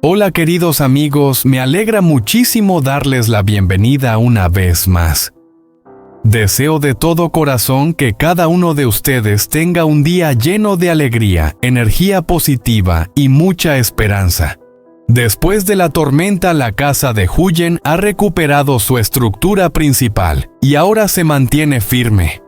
Hola queridos amigos, me alegra muchísimo darles la bienvenida una vez más. Deseo de todo corazón que cada uno de ustedes tenga un día lleno de alegría, energía positiva y mucha esperanza. Después de la tormenta, la casa de Huyen ha recuperado su estructura principal y ahora se mantiene firme.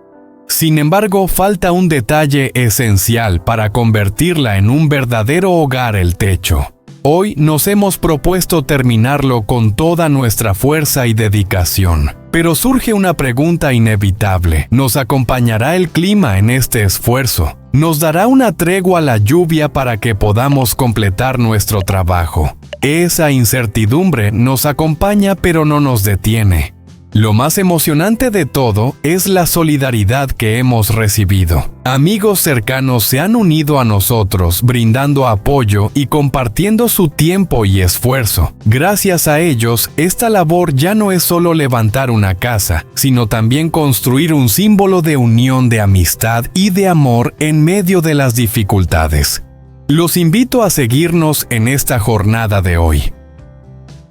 Sin embargo, falta un detalle esencial para convertirla en un verdadero hogar: el techo. Hoy nos hemos propuesto terminarlo con toda nuestra fuerza y dedicación. Pero surge una pregunta inevitable. ¿Nos acompañará el clima en este esfuerzo? ¿Nos dará una tregua la lluvia para que podamos completar nuestro trabajo? Esa incertidumbre nos acompaña pero no nos detiene. Lo más emocionante de todo es la solidaridad que hemos recibido. Amigos cercanos se han unido a nosotros, brindando apoyo y compartiendo su tiempo y esfuerzo. Gracias a ellos, esta labor ya no es solo levantar una casa, sino también construir un símbolo de unión, de amistad y de amor en medio de las dificultades. Los invito a seguirnos en esta jornada de hoy.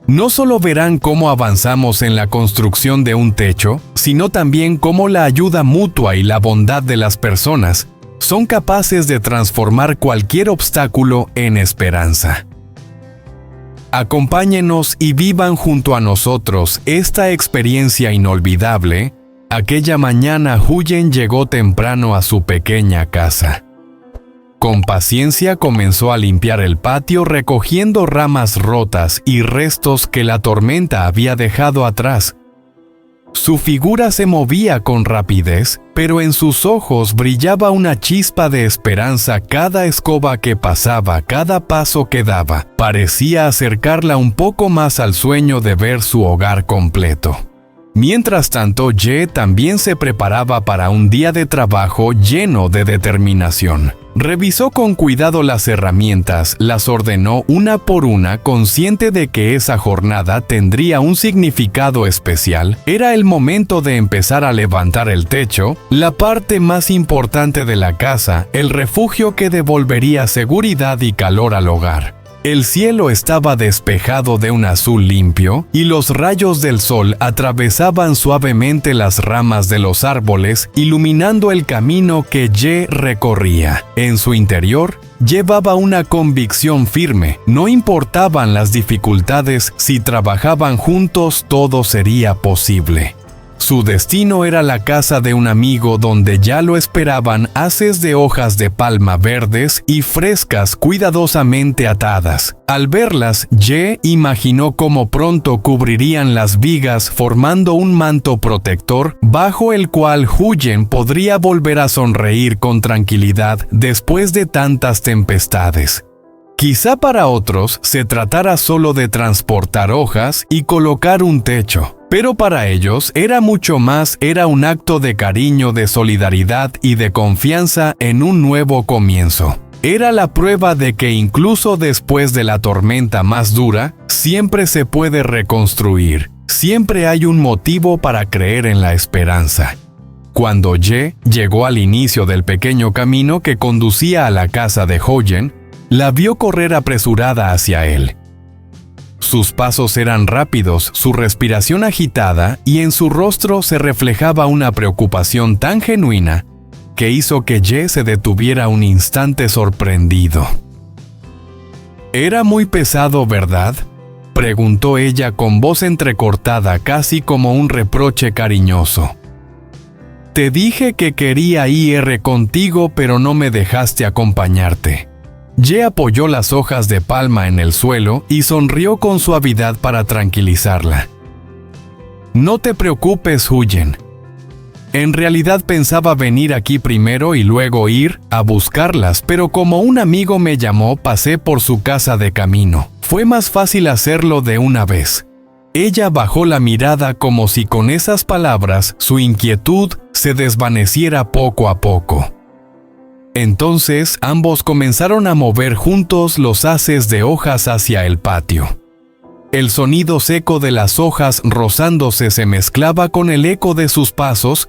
No solo verán cómo avanzamos en la construcción de un techo, sino también cómo la ayuda mutua y la bondad de las personas son capaces de transformar cualquier obstáculo en esperanza. Acompáñenos y vivan junto a nosotros esta experiencia inolvidable. Aquella mañana Huyen llegó temprano a su pequeña casa. Con paciencia comenzó a limpiar el patio, recogiendo ramas rotas y restos que la tormenta había dejado atrás. Su figura se movía con rapidez, pero en sus ojos brillaba una chispa de esperanza. Cada escoba que pasaba, cada paso que daba, parecía acercarla un poco más al sueño de ver su hogar completo. Mientras tanto, Ye también se preparaba para un día de trabajo lleno de determinación. Revisó con cuidado las herramientas, las ordenó una por una, consciente de que esa jornada tendría un significado especial. Era el momento de empezar a levantar el techo, la parte más importante de la casa, el refugio que devolvería seguridad y calor al hogar. El cielo estaba despejado de un azul limpio y los rayos del sol atravesaban suavemente las ramas de los árboles, iluminando el camino que Ye recorría. En su interior, llevaba una convicción firme. No importaban las dificultades, si trabajaban juntos todo sería posible. Su destino era la casa de un amigo donde ya lo esperaban haces de hojas de palma verdes y frescas cuidadosamente atadas. Al verlas, Ye imaginó cómo pronto cubrirían las vigas formando un manto protector bajo el cual Huyen podría volver a sonreír con tranquilidad después de tantas tempestades. Quizá para otros se tratara solo de transportar hojas y colocar un techo. Pero para ellos era mucho más, era un acto de cariño, de solidaridad y de confianza en un nuevo comienzo. Era la prueba de que incluso después de la tormenta más dura, siempre se puede reconstruir. Siempre hay un motivo para creer en la esperanza. Cuando Ye llegó al inicio del pequeño camino que conducía a la casa de Huyen, la vio correr apresurada hacia él. Sus pasos eran rápidos, su respiración agitada, y en su rostro se reflejaba una preocupación tan genuina que hizo que Ye se detuviera un instante sorprendido. «¿Era muy pesado, verdad?», preguntó ella con voz entrecortada, casi como un reproche cariñoso. «Te dije que quería ir contigo, pero no me dejaste acompañarte». Ye apoyó las hojas de palma en el suelo y sonrió con suavidad para tranquilizarla. «No te preocupes, Huyen. En realidad pensaba venir aquí primero y luego ir a buscarlas, pero como un amigo me llamó, pasé por su casa de camino. Fue más fácil hacerlo de una vez». Ella bajó la mirada como si con esas palabras su inquietud se desvaneciera poco a poco. Entonces ambos comenzaron a mover juntos los haces de hojas hacia el patio. El sonido seco de las hojas rozándose se mezclaba con el eco de sus pasos,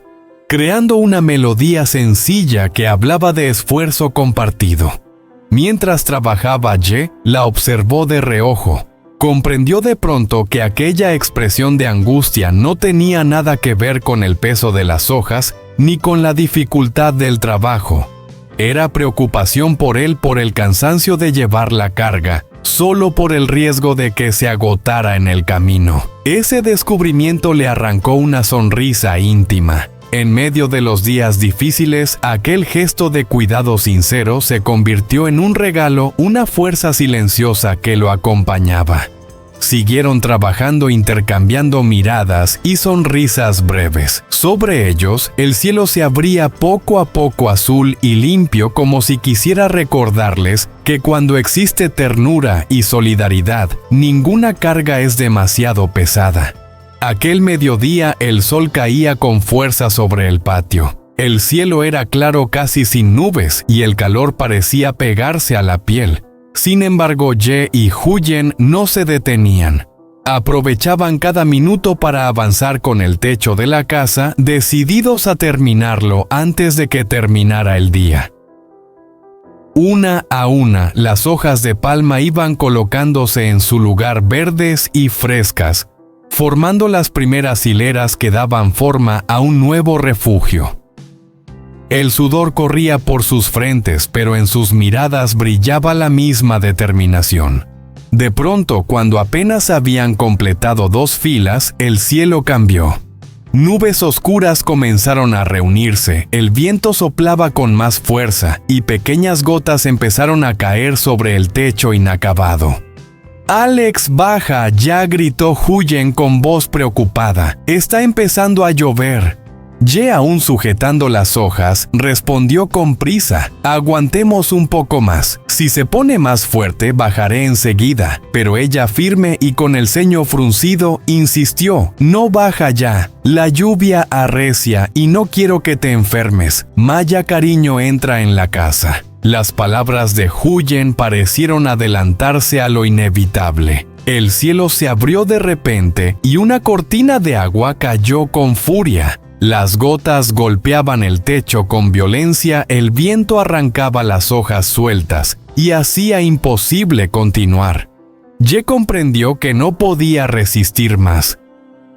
creando una melodía sencilla que hablaba de esfuerzo compartido. Mientras trabajaba, Ye la observó de reojo. Comprendió de pronto que aquella expresión de angustia no tenía nada que ver con el peso de las hojas ni con la dificultad del trabajo. Era preocupación por él por el cansancio de llevar la carga, solo por el riesgo de que se agotara en el camino. Ese descubrimiento le arrancó una sonrisa íntima. En medio de los días difíciles, aquel gesto de cuidado sincero se convirtió en un regalo, una fuerza silenciosa que lo acompañaba. Siguieron trabajando intercambiando miradas y sonrisas breves. Sobre ellos, el cielo se abría poco a poco azul y limpio como si quisiera recordarles que cuando existe ternura y solidaridad, ninguna carga es demasiado pesada. Aquel mediodía el sol caía con fuerza sobre el patio. El cielo era claro casi sin nubes y el calor parecía pegarse a la piel. Sin embargo, Ye y Huyen no se detenían. Aprovechaban cada minuto para avanzar con el techo de la casa, decididos a terminarlo antes de que terminara el día. Una a una, las hojas de palma iban colocándose en su lugar verdes y frescas, formando las primeras hileras que daban forma a un nuevo refugio. El sudor corría por sus frentes, pero en sus miradas brillaba la misma determinación. De pronto, cuando apenas habían completado 2 filas, el cielo cambió. Nubes oscuras comenzaron a reunirse, el viento soplaba con más fuerza y pequeñas gotas empezaron a caer sobre el techo inacabado. «Alex, baja», ya gritó Huyen con voz preocupada. «Está empezando a llover». Ye, aún sujetando las hojas, respondió con prisa. «Aguantemos un poco más. Si se pone más fuerte, bajaré enseguida». Pero ella, firme y con el ceño fruncido, insistió. «No baja ya. La lluvia arrecia y no quiero que te enfermes. Maya, cariño, entra en la casa». Las palabras de Huyen parecieron adelantarse a lo inevitable. El cielo se abrió de repente y una cortina de agua cayó con furia. Las gotas golpeaban el techo con violencia, el viento arrancaba las hojas sueltas y hacía imposible continuar. Ye comprendió que no podía resistir más.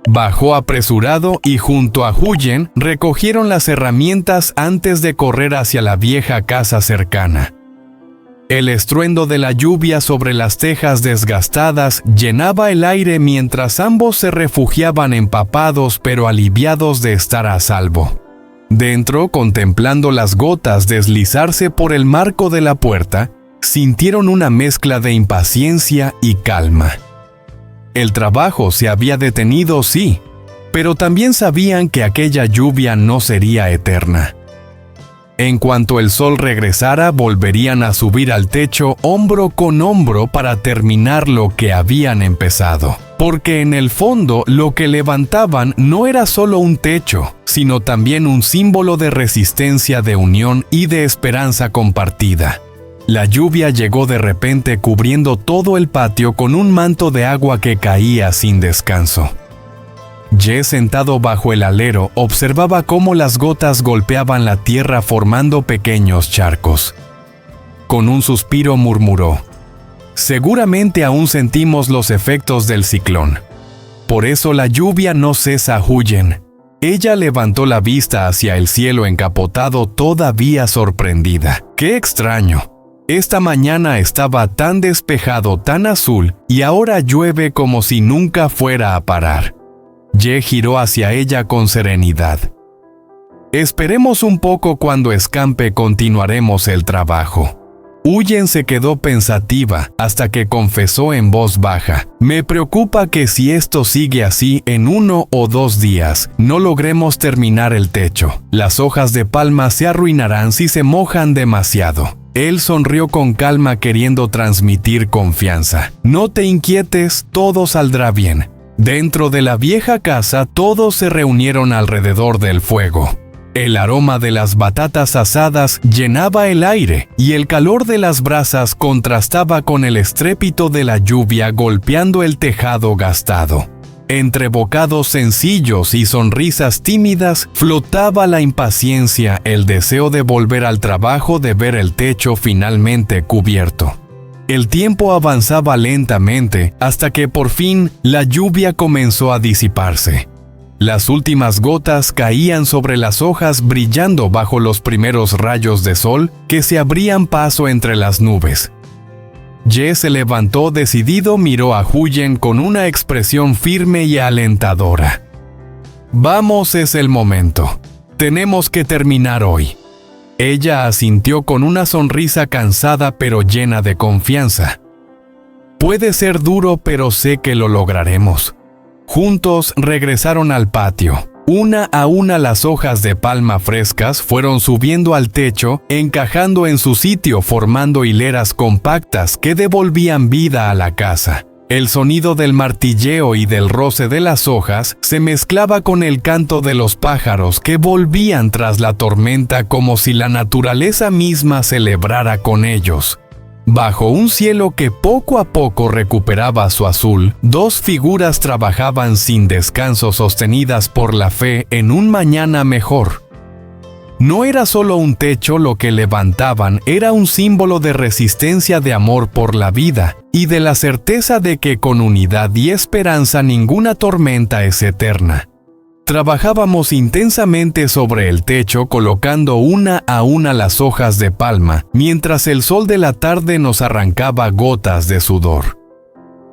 Bajó apresurado y junto a Huyen recogieron las herramientas antes de correr hacia la vieja casa cercana. El estruendo de la lluvia sobre las tejas desgastadas llenaba el aire mientras ambos se refugiaban empapados pero aliviados de estar a salvo. Dentro, contemplando las gotas deslizarse por el marco de la puerta, sintieron una mezcla de impaciencia y calma. El trabajo se había detenido, sí, pero también sabían que aquella lluvia no sería eterna. En cuanto el sol regresara, volverían a subir al techo hombro con hombro para terminar lo que habían empezado. Porque en el fondo lo que levantaban no era solo un techo, sino también un símbolo de resistencia, de unión y de esperanza compartida. La lluvia llegó de repente cubriendo todo el patio con un manto de agua que caía sin descanso. Ye, sentado bajo el alero, observaba cómo las gotas golpeaban la tierra formando pequeños charcos. Con un suspiro murmuró: «Seguramente aún sentimos los efectos del ciclón. Por eso la lluvia no cesa, Huyen». Ella levantó la vista hacia el cielo encapotado, todavía sorprendida. ¡Qué extraño! Esta mañana estaba tan despejado, tan azul, y ahora llueve como si nunca fuera a parar. Ye giró hacia ella con serenidad. «Esperemos un poco, cuando escampe continuaremos el trabajo». Huyen se quedó pensativa hasta que confesó en voz baja: «Me preocupa que si esto sigue así, en 1 o 2 días, no logremos terminar el techo. Las hojas de palma se arruinarán si se mojan demasiado». Él sonrió con calma, queriendo transmitir confianza. «No te inquietes, todo saldrá bien». Dentro de la vieja casa, todos se reunieron alrededor del fuego. El aroma de las batatas asadas llenaba el aire y el calor de las brasas contrastaba con el estrépito de la lluvia golpeando el tejado gastado. Entre bocados sencillos y sonrisas tímidas, flotaba la impaciencia, el deseo de volver al trabajo, de ver el techo finalmente cubierto. El tiempo avanzaba lentamente hasta que por fin la lluvia comenzó a disiparse. Las últimas gotas caían sobre las hojas brillando bajo los primeros rayos de sol que se abrían paso entre las nubes. Jess se levantó decidido, miró a Huyen con una expresión firme y alentadora. «Vamos, es el momento. Tenemos que terminar hoy». Ella asintió con una sonrisa cansada pero llena de confianza. «Puede ser duro, pero sé que lo lograremos». Juntos regresaron al patio. Una a una las hojas de palma frescas fueron subiendo al techo, encajando en su sitio, formando hileras compactas que devolvían vida a la casa. El sonido del martilleo y del roce de las hojas se mezclaba con el canto de los pájaros que volvían tras la tormenta como si la naturaleza misma celebrara con ellos. Bajo un cielo que poco a poco recuperaba su azul, dos figuras trabajaban sin descanso, sostenidas por la fe en un mañana mejor. No era solo un techo lo que levantaban, era un símbolo de resistencia, de amor por la vida y de la certeza de que con unidad y esperanza ninguna tormenta es eterna. Trabajábamos intensamente sobre el techo, colocando una a una las hojas de palma, mientras el sol de la tarde nos arrancaba gotas de sudor.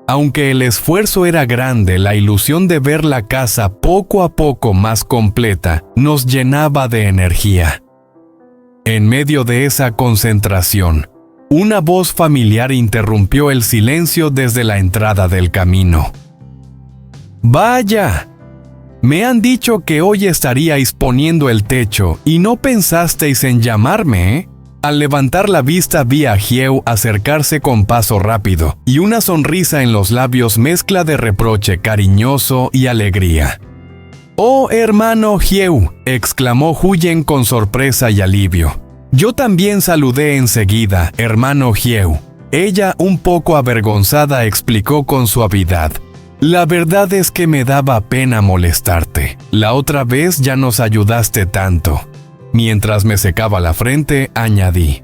Aunque el esfuerzo era grande, la ilusión de ver la casa poco a poco más completa nos llenaba de energía. En medio de esa concentración, una voz familiar interrumpió el silencio desde la entrada del camino. «¡Vaya! Me han dicho que hoy estaríais poniendo el techo y no pensasteis en llamarme, ¿eh?». Al levantar la vista vi a Hugh acercarse con paso rápido y una sonrisa en los labios, mezcla de reproche cariñoso y alegría. «¡Oh, hermano Hugh!», exclamó Huyen con sorpresa y alivio. Yo también saludé enseguida, hermano Hugh. Ella, un poco avergonzada, explicó con suavidad. «La verdad es que me daba pena molestarte. La otra vez ya nos ayudaste tanto». Mientras me secaba la frente, añadí.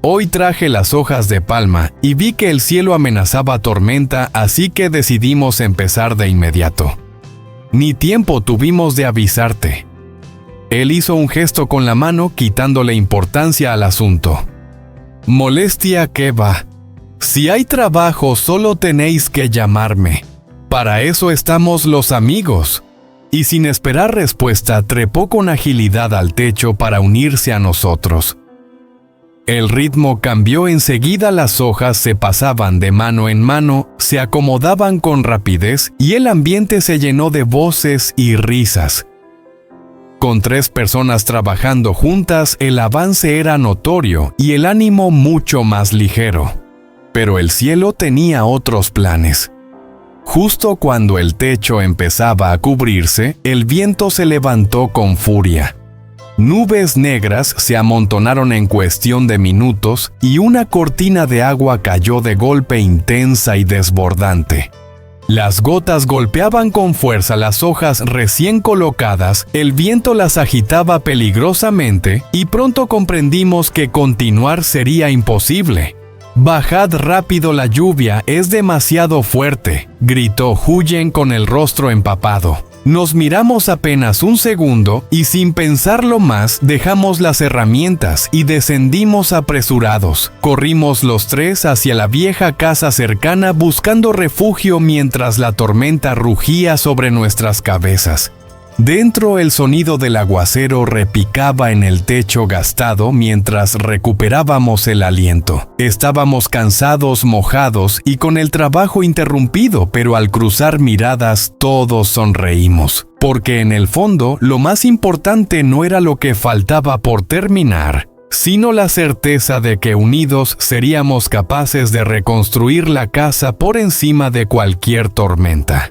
«Hoy traje las hojas de palma y vi que el cielo amenazaba tormenta, así que decidimos empezar de inmediato. Ni tiempo tuvimos de avisarte». Él hizo un gesto con la mano, quitándole importancia al asunto. «Molestia qué va. Si hay trabajo, solo tenéis que llamarme. Para eso estamos los amigos». Y sin esperar respuesta, trepó con agilidad al techo para unirse a nosotros. El ritmo cambió enseguida, las hojas se pasaban de mano en mano, se acomodaban con rapidez y el ambiente se llenó de voces y risas. Con 3 personas trabajando juntas, el avance era notorio y el ánimo mucho más ligero. Pero el cielo tenía otros planes. Justo cuando el techo empezaba a cubrirse, el viento se levantó con furia. Nubes negras se amontonaron en cuestión de minutos y una cortina de agua cayó de golpe, intensa y desbordante. Las gotas golpeaban con fuerza las hojas recién colocadas, el viento las agitaba peligrosamente y pronto comprendimos que continuar sería imposible. «Bajad rápido, la lluvia es demasiado fuerte», gritó Huyen con el rostro empapado. Nos miramos apenas un segundo y sin pensarlo más dejamos las herramientas y descendimos apresurados. Corrimos los 3 hacia la vieja casa cercana buscando refugio mientras la tormenta rugía sobre nuestras cabezas. Dentro, el sonido del aguacero repicaba en el techo gastado mientras recuperábamos el aliento. Estábamos cansados, mojados y con el trabajo interrumpido, pero al cruzar miradas todos sonreímos, porque en el fondo lo más importante no era lo que faltaba por terminar, sino la certeza de que unidos seríamos capaces de reconstruir la casa por encima de cualquier tormenta.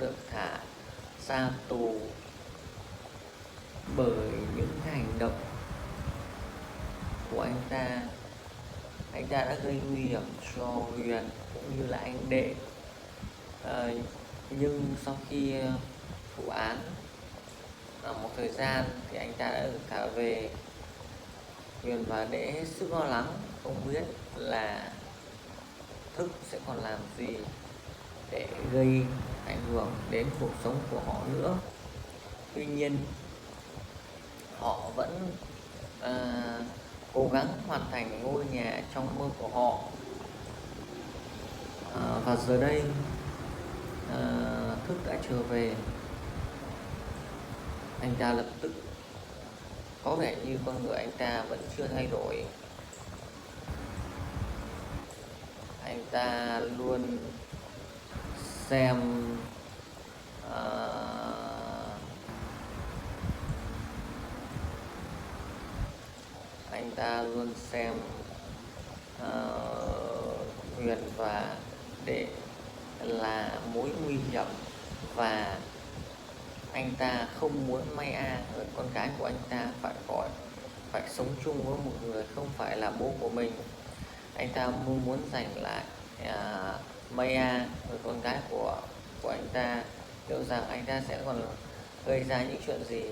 được thả ra tù bởi những hành động của anh ta. Anh ta đã gây nguy hiểm cho Huyền cũng như là anh Đệ. Nhưng sau khi thụ án một thời gian thì anh ta đã được thả về. Huyền và Đệ hết sức lo lắng, không biết là Thức sẽ còn làm gì để gây ảnh hưởng đến cuộc sống của họ nữa. Tuy nhiên họ vẫn cố gắng hoàn thành ngôi nhà trong mơ của họ. Và giờ đây Thức đã trở về. Anh ta lập tức có vẻ như con người anh ta vẫn chưa thay đổi. Anh ta luôn xem anh ta luôn xem Huyền và Đệ là mối nguy hiểm, và anh ta không muốn Mai A, người con gái của anh ta, phải sống chung với một người không phải là bố của mình. Anh ta muốn giành lại Mai A, người con gái của anh ta. Liệu rằng anh ta sẽ còn gây ra những chuyện gì